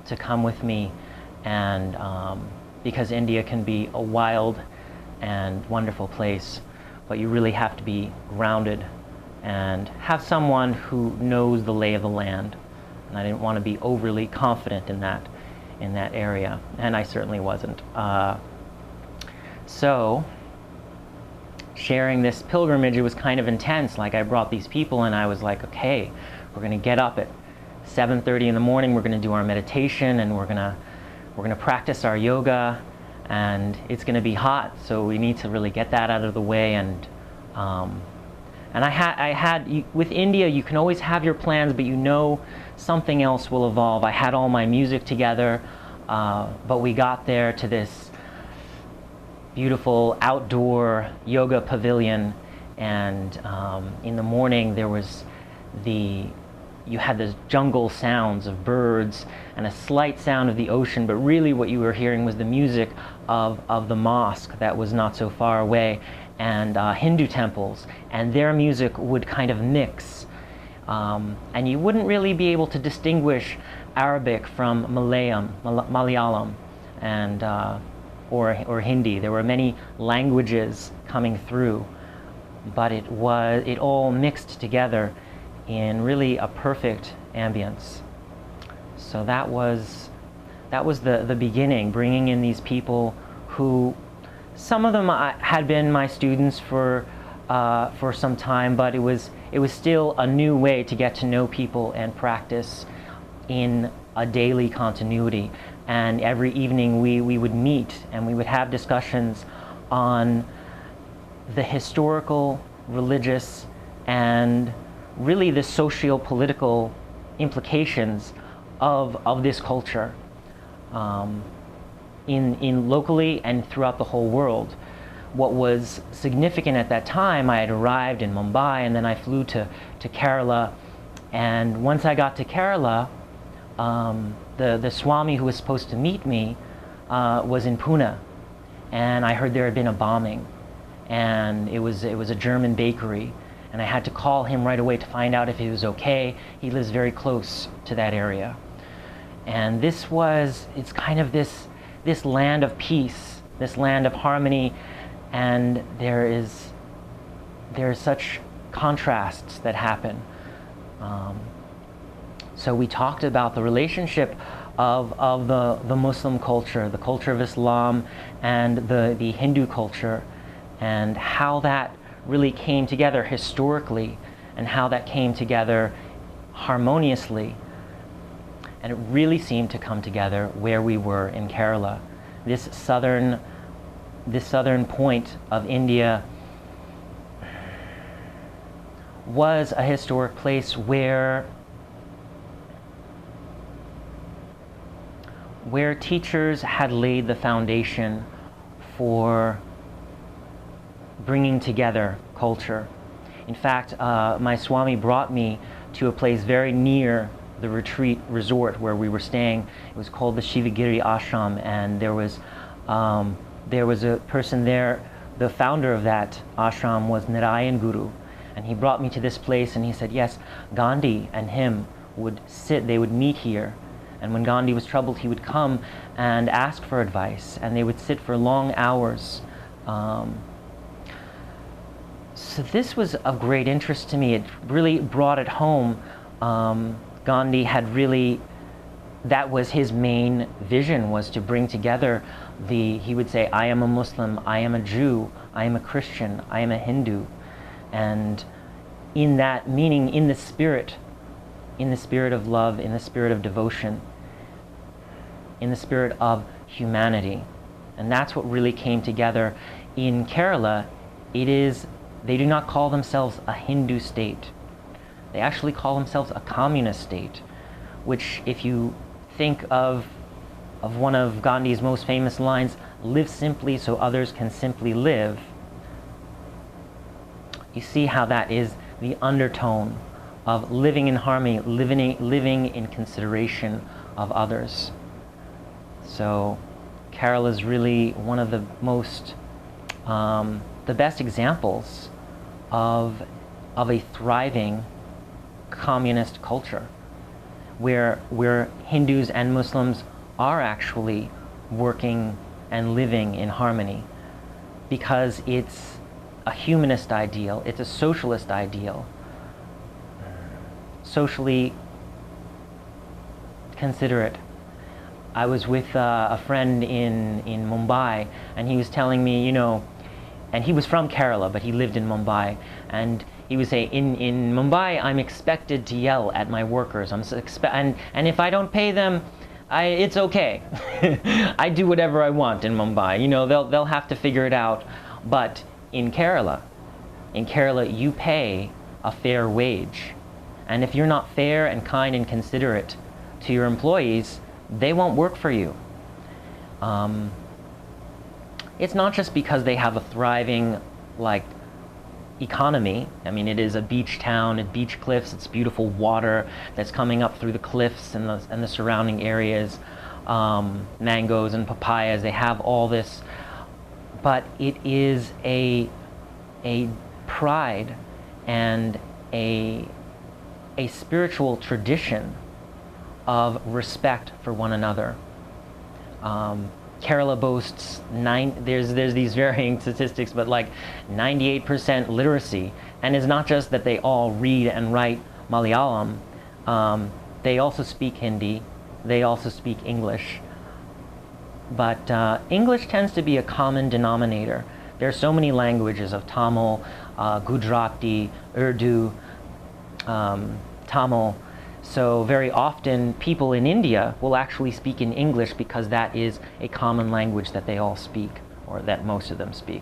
to come with me, and because India can be a wild and wonderful place, but you really have to be grounded and have someone who knows the lay of the land. And I didn't want to be overly confident in that area, and I certainly wasn't. So sharing this pilgrimage, it was kind of intense. Like, I brought these people and I was like, okay, we're going to get up at 7:30 in the morning, we're going to do our meditation, and we're going to practice our yoga, and it's going to be hot, so we need to really get that out of the way. And I had with India, you can always have your plans, but you know something else will evolve. I had all my music together, but we got there to this beautiful outdoor yoga pavilion, and in the morning there was you had the jungle sounds of birds and a slight sound of the ocean, but really what you were hearing was the music of the mosque that was not so far away, and Hindu temples, and their music would kind of mix, and you wouldn't really be able to distinguish Arabic from Malayalam, and or Hindi. There were many languages coming through, but it all mixed together in really a perfect ambience. So that was the beginning, bringing in these people who, some of them had been my students for some time, but it was still a new way to get to know people and practice in a daily continuity. And every evening we would meet and we would have discussions on the historical, religious, and really the socio-political implications of this culture in locally and throughout the whole world. What was significant at that time, I had arrived in Mumbai, and then I flew to Kerala, and once I got to Kerala, the Swami who was supposed to meet me was in Pune, and I heard there had been a bombing, and it was a German bakery, and I had to call him right away to find out if he was okay. He lives very close to that area. And it's kind of this land of peace, this land of harmony, and there are such contrasts that happen. So we talked about the relationship of the Muslim culture, the culture of Islam, and the Hindu culture, and how that really came together historically, and how that came together harmoniously. And it really seemed to come together where we were in Kerala. This southern point of India was a historic place where teachers had laid the foundation for bringing together culture. In fact, my Swami brought me to a place very near the retreat resort where we were staying. It was called the Shivagiri Ashram, and there was a person there. The founder of that ashram was Narayan Guru, and he brought me to this place, and he said, yes, Gandhi and him would sit, they would meet here, and when Gandhi was troubled, he would come and ask for advice, and they would sit for long hours. So this was of great interest to me. It really brought it home. Gandhi had really, that was his main vision, was to bring together he would say, I am a Muslim, I am a Jew, I am a Christian, I am a Hindu. And in that meaning, in the spirit of love, in the spirit of devotion, in the spirit of humanity. And that's what really came together in Kerala. They do not call themselves a Hindu state. They actually call themselves a communist state, which, if you think of one of Gandhi's most famous lines, live simply so others can simply live, you see how that is the undertone of living in harmony, living in consideration of others. So Kerala is really one of the most, the best examples of a thriving communist culture, where Hindus and Muslims are actually working and living in harmony, because it's a humanist ideal, it's a socialist ideal, socially considerate. I was with a friend in Mumbai, and he was telling me, you know, and he was from Kerala, but he lived in Mumbai, and he would say, in Mumbai, I'm expected to yell at my workers. And if I don't pay them, it's okay. I do whatever I want in Mumbai. You know, they'll have to figure it out. But in Kerala, you pay a fair wage. And if you're not fair and kind and considerate to your employees, they won't work for you. It's not just because they have a thriving, like, economy. I mean, it is a beach town, it's beach cliffs, it's beautiful water that's coming up through the cliffs and the surrounding areas, mangoes and papayas, they have all this, but it is a pride and a spiritual tradition of respect for one another. Kerala boasts there's these varying statistics, but like 98% literacy, and it's not just that they all read and write Malayalam. They also speak Hindi, they also speak English, but English tends to be a common denominator. There are so many languages of Tamil, Gujarati, Urdu, Tamil. So very often people in India will actually speak in English because that is a common language that they all speak, or that most of them speak.